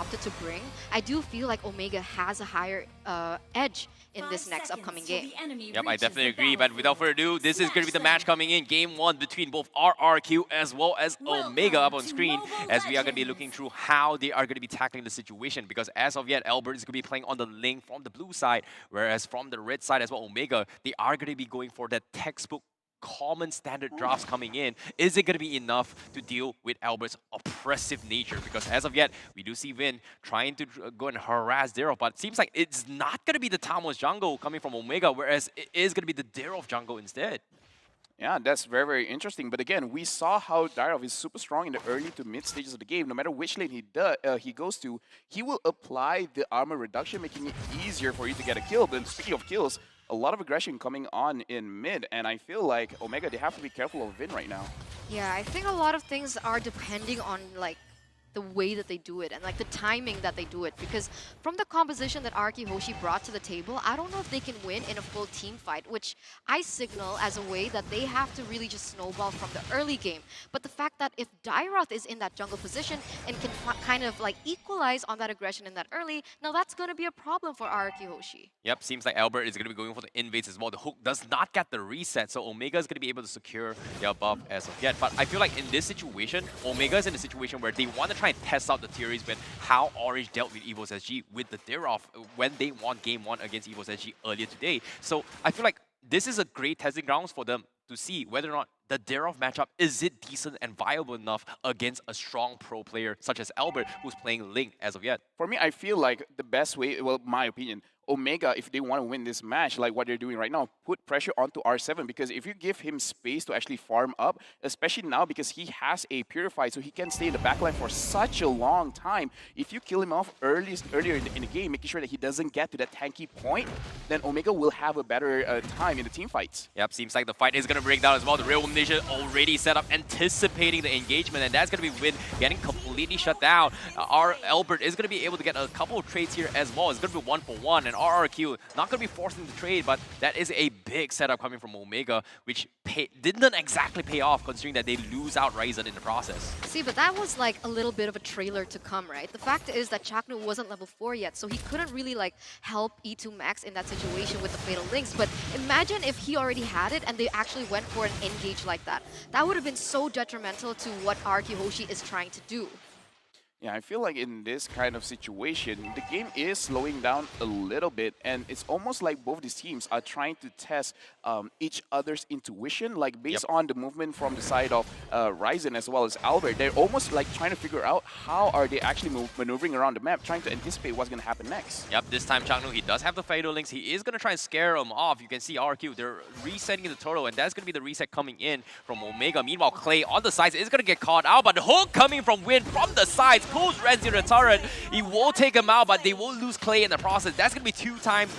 opted to bring, I do feel like Omega has a higher edge in this next upcoming game. Yep, I definitely agree. But without further ado, this is going to be the match coming in. Game 1 between both RRQ as well as Omega up on screen, as we are going to be looking through how they are going to be tackling the situation. Because as of yet, Albert is going to be playing on the lane from the blue side, whereas from the red side as well, Omega, they are going to be going for that textbook common standard drops coming in. Is it going to be enough to deal with Albert's oppressive nature? Because as of yet, we do see Vin trying to go and harass Daryl, but it seems like it's not going to be the Tamos jungle coming from Omega, whereas it is going to be the Daryl jungle instead. Yeah, that's very, very interesting. But again, we saw how Dyrov is super strong in the early to mid stages of the game. No matter which lane he goes to, he will apply the armor reduction, making it easier for you to get a kill. But speaking of kills, a lot of aggression coming on in mid, and I feel like Omega, they have to be careful of Vin right now. Yeah, I think a lot of things are depending on like the way that they do it and like the timing that they do it, because from the composition that RRQ HOSHI brought to the table, I don't know if they can win in a full team fight, which I signal as a way that they have to really just snowball from the early game. But the fact that if Dyroth is in that jungle position and can kind of like equalize on that aggression in that early, now that's going to be a problem for RRQ HOSHI. Yep, seems like Albert is going to be going for the invades as well. The hook does not get the reset, so Omega is going to be able to secure the buff as of yet. But I feel like in this situation, Omega is in a situation where they want to try and test out the theories with how Orange dealt with Evo's SG with the Daroff when they won Game 1 against Evo's SG earlier today. So I feel like this is a great testing grounds for them to see whether or not the Daroff matchup, is it decent and viable enough against a strong pro player such as Albert, who's playing Link as of yet. For me, I feel like the best way, well, my opinion, Omega, if they want to win this match, like what they're doing right now, put pressure onto R7, because if you give him space to actually farm up, especially now because he has a Purify, so he can stay in the backline for such a long time. If you kill him off earlier in the game, making sure that he doesn't get to that tanky point, then Omega will have a better time in the team fights. Yep, seems like the fight is going to break down as well. The Real Omniscient already set up, anticipating the engagement, and that's going to be Win getting completely shut down. Our Albert is going to be able to get a couple of trades here as well. It's going to be 1-for-1, and RRQ not going to be forcing the trade, but that is a big setup coming from Omega, which didn't exactly pay off considering that they lose out Ryzen in the process. See, but that was like a little bit of a trailer to come, right? The fact is that Chaknu wasn't level 4 yet, so he couldn't really like help E2 Max in that situation with the Fatal Links. But imagine if he already had it and they actually went for an engage like that. That would have been so detrimental to what RRQ HOSHI is trying to do. Yeah, I feel like in this kind of situation, the game is slowing down a little bit, and it's almost like both these teams are trying to test each other's intuition, like based on the movement from the side of Ryzen as well as Albert. They're almost like trying to figure out how are they actually maneuvering around the map, trying to anticipate what's going to happen next. Yep, this time Changnu, he does have the Fatal Links. He is going to try and scare him off. You can see RQ, they're resetting the turtle, and that's going to be the reset coming in from Omega. Meanwhile, Clay on the sides is going to get caught out, but the hook coming from Win from the sides pulls Renzi to the turret. He will take him out, but they will lose Clay in the process. That's going to be two times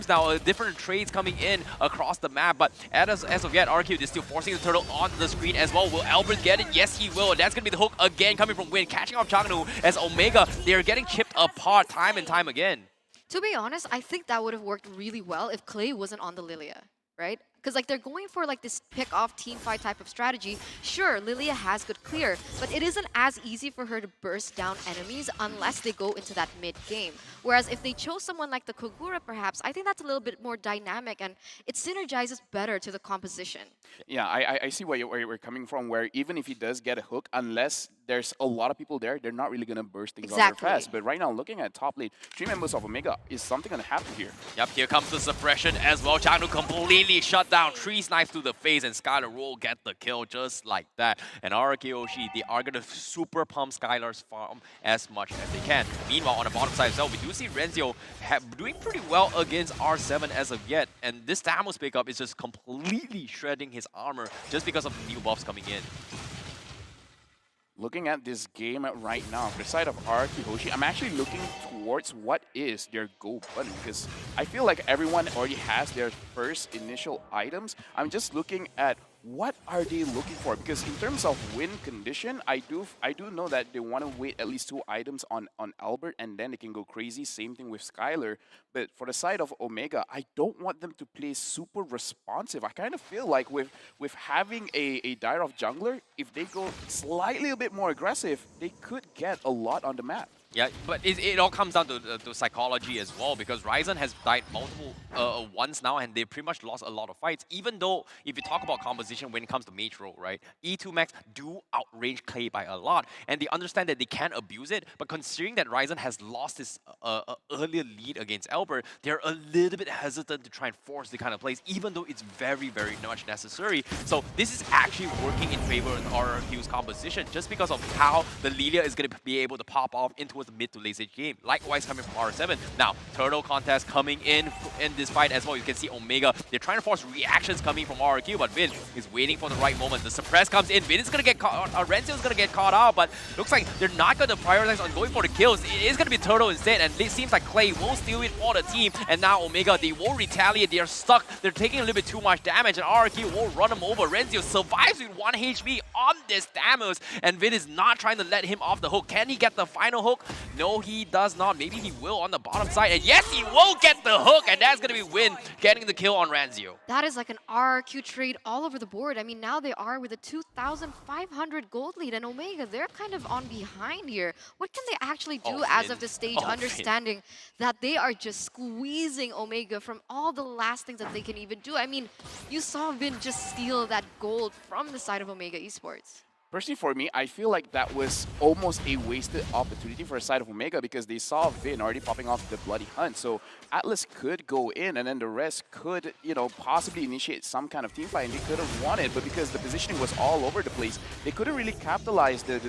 now, different trades coming in across the map. But as of yet, RQ is still forcing the turtle onto the screen as well. Will Albert get it? Yes, he will. And that's going to be the hook again coming from Win, catching off Changnu as Omega. They're getting chipped apart time and time again. To be honest, I think that would have worked really well if Clay wasn't on the Lilia, right? Because like they're going for like this pick off team fight type of strategy. Sure, Lilia has good clear, but it isn't as easy for her to burst down enemies unless they go into that mid game. Whereas if they chose someone like the Kogura perhaps, I think that's a little bit more dynamic and it synergizes better to the composition. Yeah, I see where you're coming from, where even if he does get a hook, unless there's a lot of people there, they're not really going to burst things out very fast. But right now, looking at top lane, 3 members of Omega, is something going to happen here. Yep, here comes the suppression as well. Changnu completely shut down, 3 snipes to the face, and Skylar will get the kill just like that. And RRQ HOSHI, they are going to super pump Skylar's farm as much as they can. Meanwhile, on the bottom side as well, we do see Renzio doing pretty well against R7 as of yet. And this Tamos pickup is just completely shredding his armor just because of the new buffs coming in. Looking at this game right now, for the side of RRQ HOSHI, I'm actually looking towards what is their go button, because I feel like everyone already has their first initial items. I'm just looking at what are they looking for? Because in terms of win condition, I do know that they want to wait at least 2 items on Albert, and then they can go crazy. Same thing with Skylar. But for the side of Omega, I don't want them to play super responsive. I kind of feel like with having a dire of jungler, if they go slightly a bit more aggressive, they could get a lot on the map. Yeah, but it all comes down to psychology as well, because Ryzen has died multiple once now, and they pretty much lost a lot of fights. Even though, if you talk about composition when it comes to mage role, right, E2 Max do outrange Clay by a lot, and they understand that they can't abuse it, but considering that Ryzen has lost his earlier lead against Albert, they're a little bit hesitant to try and force the kind of plays, even though it's very, very much necessary. So this is actually working in favor of RRQ's composition, just because of how the Lilia is going to be able to pop off into the mid to late stage game. Likewise coming from R7. Now, turtle contest coming in this fight as well. You can see Omega, they're trying to force reactions coming from RRQ, but Vin is waiting for the right moment. The suppress comes in. Vin is going to get caught, Renzo is going to get caught out, but looks like they're not going to prioritize on going for the kills. It is going to be turtle instead, and it seems like Clay will steal it for the team, and now Omega, they will retaliate. They are stuck. They're taking a little bit too much damage, and RRQ will run him over. Renzo survives with 1 HP on this Thamus, and Vin is not trying to let him off the hook. Can he get the final hook? No, he does not. Maybe he will on the bottom side. And yes, he will get the hook. And that's going to be Win getting the kill on Ranzio. That is like an RRQ trade all over the board. I mean, now they are with a 2,500 gold lead. And Omega, they're kind of on behind here. What can they actually do as of this stage, understanding that they are just squeezing Omega from all the last things that they can even do? I mean, you saw Vin just steal that gold from the side of Omega Esports. Personally, for me, I feel like that was almost a wasted opportunity for the side of Omega, because they saw Vin already popping off the Bloody Hunt. So Atlas could go in, and then the rest could, you know, possibly initiate some kind of team fight, and they could have won it. But because the positioning was all over the place, they couldn't really capitalize the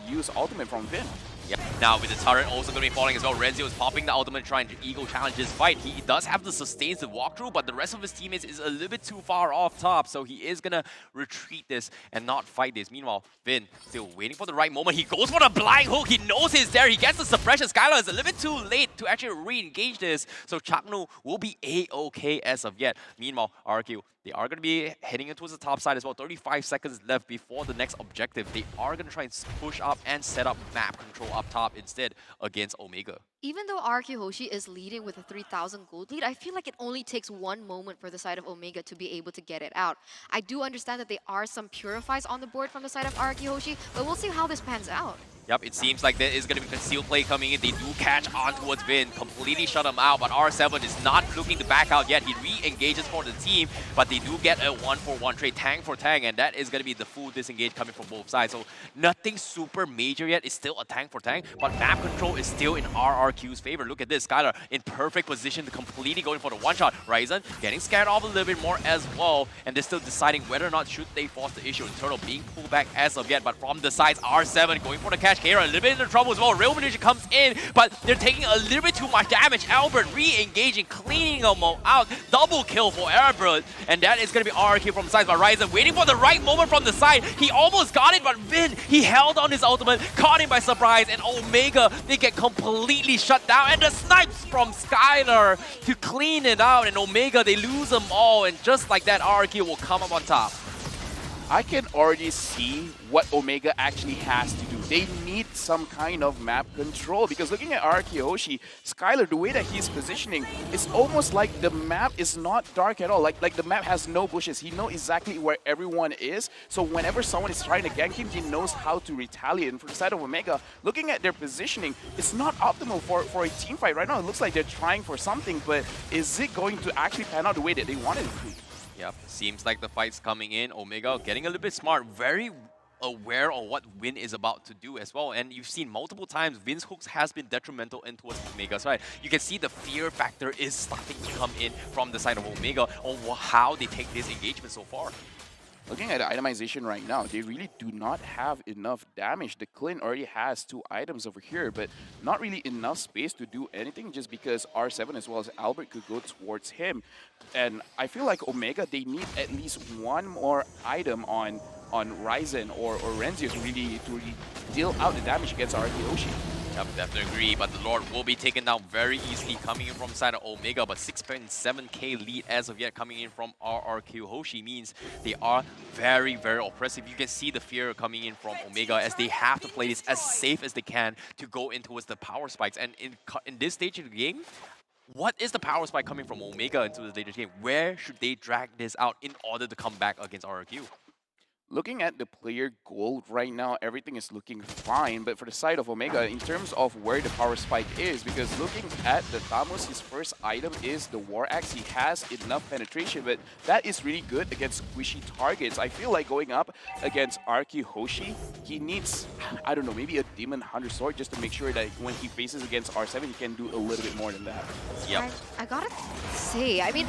use ultimate from Vin. Yep. Now with the turret also going to be falling as well, Renzo is popping the ultimate trying to ego challenge this fight. He does have the sustains to walk through, but the rest of his teammates is a little bit too far off top, so he is going to retreat this and not fight this. Meanwhile, Vin still waiting for the right moment. He goes for the blind hook. He knows he's there. He gets the suppression. Skylar is a little bit too late to actually re-engage this, so Chaknu will be A-okay as of yet. Meanwhile, RRQ, they are going to be heading in towards the top side as well. 35 seconds left before the next objective. They are going to try and push up and set up map control up top instead against Omega. Even though RRQ Hoshi is leading with a 3,000 gold lead, I feel like it only takes one moment for the side of Omega to be able to get it out. I do understand that there are some purifies on the board from the side of RRQ Hoshi, but we'll see how this pans out. Yep, it seems like there is going to be concealed play coming in. They do catch on towards Vin, completely shut him out, but R7 is not looking to back out yet. He re-engages for the team, but they do get a 1-for-1 trade, tank for tank, and that is going to be the full disengage coming from both sides. So nothing super major yet. It's still a tank for tank, but map control is still in RRQ's favor. Look at this, Skylar in perfect position to completely going for the one-shot. Ryzen getting scared off a little bit more as well, and they're still deciding whether or not should they force the issue. Turtle being pulled back as of yet, but from the sides, R7 going for the catch. Kara a little bit into trouble as well. Real Magician comes in, but they're taking a little bit too much damage. Albert re-engaging, cleaning them all out. Double kill for Albert, and that is going to be RRQ from the side. But Ryzen waiting for the right moment from the side. He almost got it, but Vin, he held on his ultimate, caught him by surprise, and Omega, they get completely shut down. And the snipes from Skylar to clean it out, and Omega, they lose them all, and just like that, RRQ will come up on top. I can already see what Omega actually has to do. They need some kind of map control, because looking at RRQ Hoshi, Skylar, the way that he's positioning, it's almost like the map is not dark at all. Like the map has no bushes. He knows exactly where everyone is. So whenever someone is trying to gank him, he knows how to retaliate. And for the side of Omega, looking at their positioning, it's not optimal for a team fight right now. It looks like they're trying for something, but is it going to actually pan out the way that they wanted it to? Yep, seems like the fight's coming in. Omega getting a little bit smart, very aware of what Vin is about to do as well. And you've seen multiple times Vin's hooks has been detrimental in towards Omega's side. You can see the fear factor is starting to come in from the side of Omega on how they take this engagement so far. Looking at the itemization right now, they really do not have enough damage. The Clint already has 2 items over here, but not really enough space to do anything, just because R7 as well as Albert could go towards him. And I feel like Omega, they need at least one more item on Ryzen or Renzo to really deal out the damage against RRQ Hoshi. Yep, definitely agree, but the Lord will be taken down very easily coming in from side of Omega, but 6.7k lead as of yet coming in from RRQ. HOSHI means they are very, very oppressive. You can see the fear coming in from Omega as they have to play this as safe as they can to go in towards the power spikes. And in this stage of the game, what is the power spike coming from Omega into this later game? Where should they drag this out in order to come back against RRQ? Looking at the player gold right now, everything is looking fine. But for the side of Omega, in terms of where the power spike is, because looking at the Thamus, his first item is the War Axe. He has enough penetration, but that is really good against squishy targets. I feel like going up against RRQ HOSHI, he needs, I don't know, maybe a Demon Hunter Sword just to make sure that when he faces against R7, he can do a little bit more than that. Yep. I gotta say, I mean,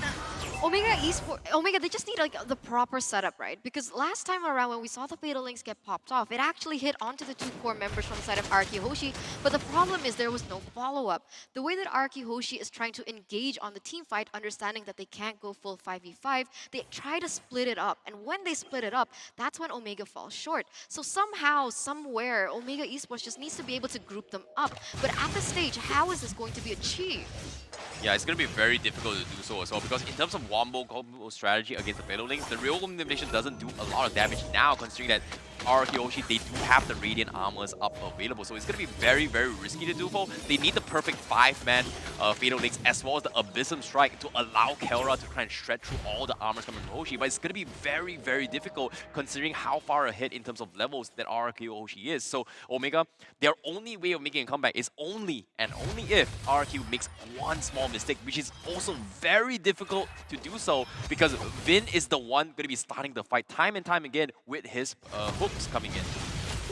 Omega Esports, Omega, they just need like the proper setup, right? Because last time around when we saw the Fatal Links get popped off, it actually hit onto the two core members from the side of RRQ HOSHI, but the problem is there was no follow-up. The way that RRQ HOSHI is trying to engage on the team fight, understanding that they can't go full 5v5, they try to split it up, and when they split it up, that's when Omega falls short. So somehow, somewhere, Omega Esports just needs to be able to group them up. But at this stage, how is this going to be achieved? Yeah, it's going to be very difficult to do so as well, because in terms of wombo combo strategy against the Fatal Links, the real elimination doesn't do a lot of damage now, considering that RRQ HOSHI, they do have the Radiant Armors up available, so it's going to be very, very risky to do so. They need the perfect 5-man Fatal Links as well as the Abyssum Strike to allow Kelra to try and shred through all the armors coming from HOSHI, but it's going to be very, very difficult considering how far ahead in terms of levels that RRQ HOSHI is. So Omega, their only way of making a comeback is only and only if RRQ makes one small mistake, which is also very difficult to do so because Vin is the one going to be starting the fight time and time again with his hooks coming in.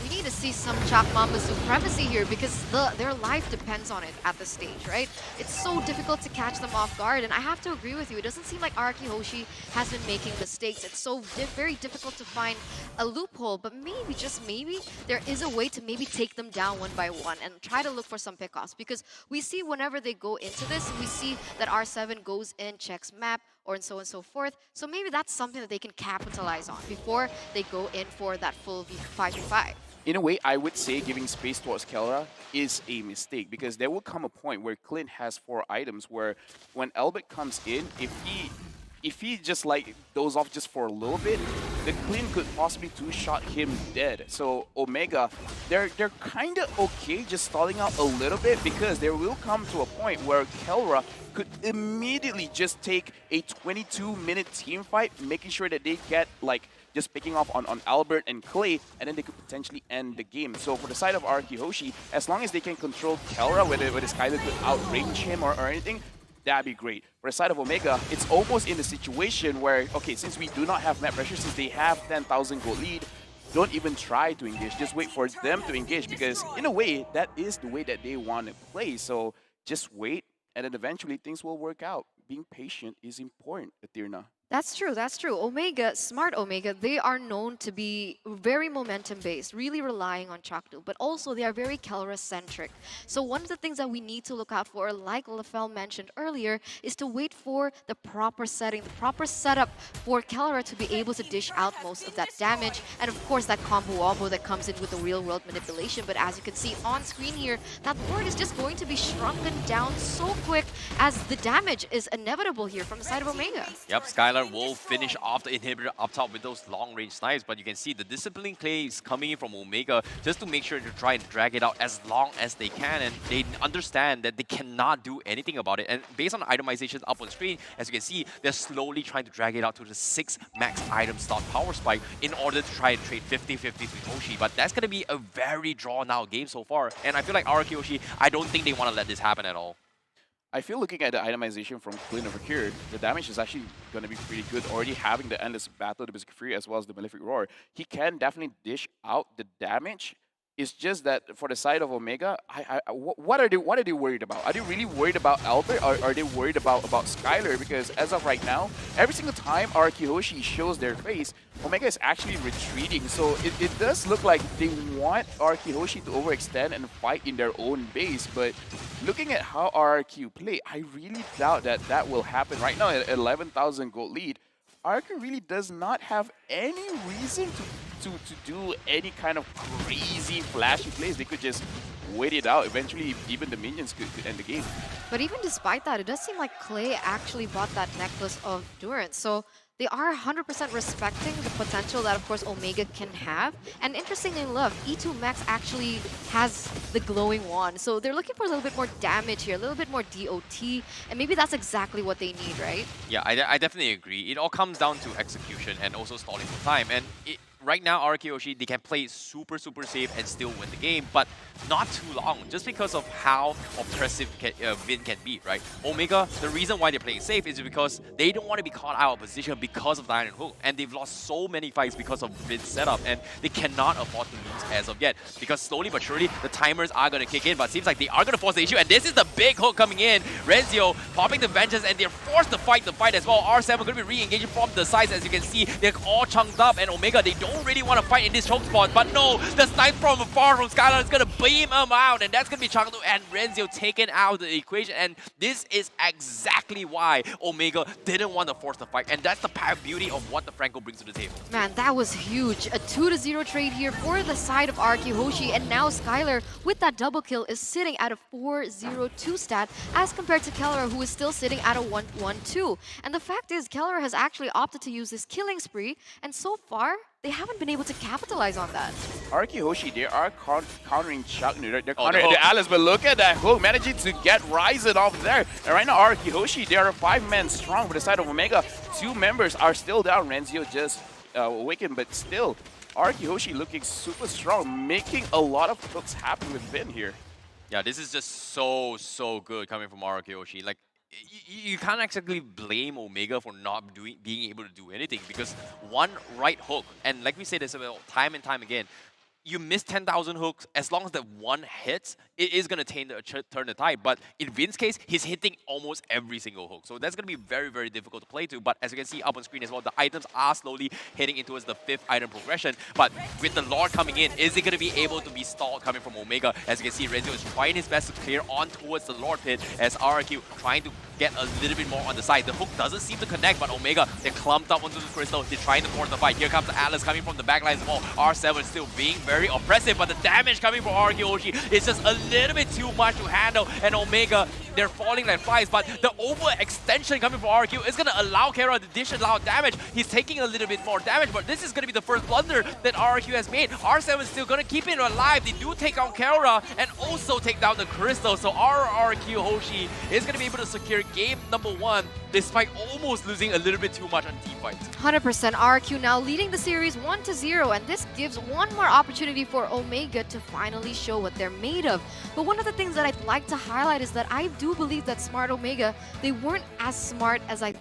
We need to see some Chak Mamba supremacy here because their life depends on it at this stage, right? It's so difficult to catch them off guard, and I have to agree with you. It doesn't seem like RRQ HOSHI has been making mistakes. It's so very difficult to find a loophole, but maybe, just maybe, there is a way to maybe take them down one by one and try to look for some pickoffs, because we see whenever they go into this, we see that R7 goes in, checks map, or and so forth. So maybe that's something that they can capitalize on before they go in for that full 5v5. In a way, I would say giving space towards Kelra is a mistake because there will come a point where Clint has 4 items where when Albert comes in, if he just like goes off just for a little bit, the Clint could possibly 2-shot him dead. So Omega, they're kind of okay just stalling out a little bit because there will come to a point where Kelra could immediately just take a 22-minute team fight, making sure that they get like just picking off on Albert and Clay, and then they could potentially end the game. So for the side of RRQ HOSHI, as long as they can control Kelra, whether Skyler could outrange him or anything, that'd be great. For the side of Omega, it's almost in the situation where, okay, since we do not have map pressure, since they have 10,000 gold lead, don't even try to engage. Just wait for them to engage because in a way, that is the way that they want to play. So just wait, and then eventually things will work out. Being patient is important, Athirna. That's true, that's true. Omega, smart Omega, they are known to be very momentum-based, really relying on Chakdu, but also they are very Kelra-centric. So one of the things that we need to look out for, like Lafell mentioned earlier, is to wait for the proper setting, the proper setup for Kelra to be able to dish out most of that damage, and of course that combo wombo that comes in with the real-world manipulation. But as you can see on screen here, that board is just going to be shrunken down so quick as the damage is inevitable here from the side of Omega. Yep, Skylar will finish off the inhibitor up top with those long-range snipes, but you can see the discipline play is coming in from Omega just to make sure to try and drag it out as long as they can, and they understand that they cannot do anything about it. And based on the itemizations up on screen, as you can see, they're slowly trying to drag it out to the 6 max item slot power spike in order to try and trade 50-50 with HOSHI, but that's going to be a very drawn-out game so far, and I feel like RRQ HOSHI, I don't think they want to let this happen at all. I feel looking at the itemization from Clint over here, the damage is actually going to be pretty good. Already having the Endless Battle, the Berserk Fury, as well as the Malefic Roar, he can definitely dish out the damage. It's just that for the side of Omega, what are they worried about? Are they really worried about Albert, or are they worried about Skylar? Because as of right now, every single time RRQ HOSHI shows their face, Omega is actually retreating. So it does look like they want RRQ HOSHI to overextend and fight in their own base. But looking at how RRQ play, I really doubt that will happen. Right now at 11,000 gold lead, RRQ really does not have any reason to do any kind of crazy flashy plays. They could just wait it out. Eventually, even the minions could end the game. But even despite that, it does seem like Clay actually bought that necklace of Durance. So they are 100% respecting the potential that, of course, Omega can have. And interestingly enough, E2 Max actually has the glowing wand. So they're looking for a little bit more damage here, a little bit more DOT. And maybe that's exactly what they need, right? Yeah, I definitely agree. It all comes down to execution and also stalling for time. And right now, RRQ HOSHI, they can play super safe and still win the game, but not too long, just because of how oppressive Vin can be, right? Omega, the reason why they're playing safe is because they don't want to be caught out of position because of the Iron Hook, and they've lost so many fights because of Vin's setup, and they cannot afford to lose as of yet, because slowly but surely, the timers are going to kick in, but it seems like they are going to force the issue, and this is the big hook coming in. Renzio popping the Vengeance, and they're forced to fight the fight as well. R7 going to be re-engaging from the sides, as you can see. They're all chunked up, and Omega, they don't really want to fight in this choke spot, but no, the snipe from afar from Skylar is going to beam him out, and that's going to be Changdu and Renzio taken out of the equation, and this is exactly why Omega didn't want to force the fight, and that's the beauty of what the Franco brings to the table. Man, that was huge. A 2-0 trade here for the side of RRQ HOSHI, and now Skylar, with that double kill, is sitting at a 4-0-2 stat, as compared to Keller, who is still sitting at a 1-1-2. And the fact is, Keller has actually opted to use his killing spree, and so far, they haven't been able to capitalize on that. RRQ HOSHI, they are countering Chuck. They're countering the Alice, but look at that hook, managing to get Ryzen off there. And right now, RRQ HOSHI, they are 5-man strong for the side of Omega. 2 members are still down. Renzio just awakened, but still, RRQ HOSHI looking super strong, making a lot of hooks happen with Vin here. Yeah, this is just so good coming from RRQ HOSHI. Like, you can't exactly blame Omega for not being able to do anything, because one right hook, and like we say this about time and time again, you miss 10,000 hooks, as long as that one hits, it is going to turn the tide. But in Vin's case, he's hitting almost every single hook. So that's going to be very difficult to play to. But as you can see up on screen as well, the items are slowly heading into the 5th item progression. But with the Lord coming in, is he going to be able to be stalled coming from Omega? As you can see, Renzio is trying his best to clear on towards the Lord pit, as RRQ trying to get a little bit more on the side. The hook doesn't seem to connect, but Omega, they're clumped up onto the crystal. They're trying to force the fight. Here comes the Atlas coming from the backline as well. R7 still being very oppressive, but the damage coming from RRQ HOSHI is just a little bit too much to handle. And Omega, they're falling like flies, but the overextension coming from RRQ is going to allow Kara to dish out damage. He's taking a little bit more damage, but this is going to be the first blunder that RRQ has made. R7 is still going to keep it alive. They do take on Kara and also take down the crystal. So RRQ HOSHI is going to be able to secure game number 1, despite almost losing a little bit too much on team fights. 100% RRQ now leading the series 1-0, and this gives one more opportunity for Omega to finally show what they're made of. But one of the things that I'd like to highlight is that I do believe that Smart Omega, they weren't as smart as I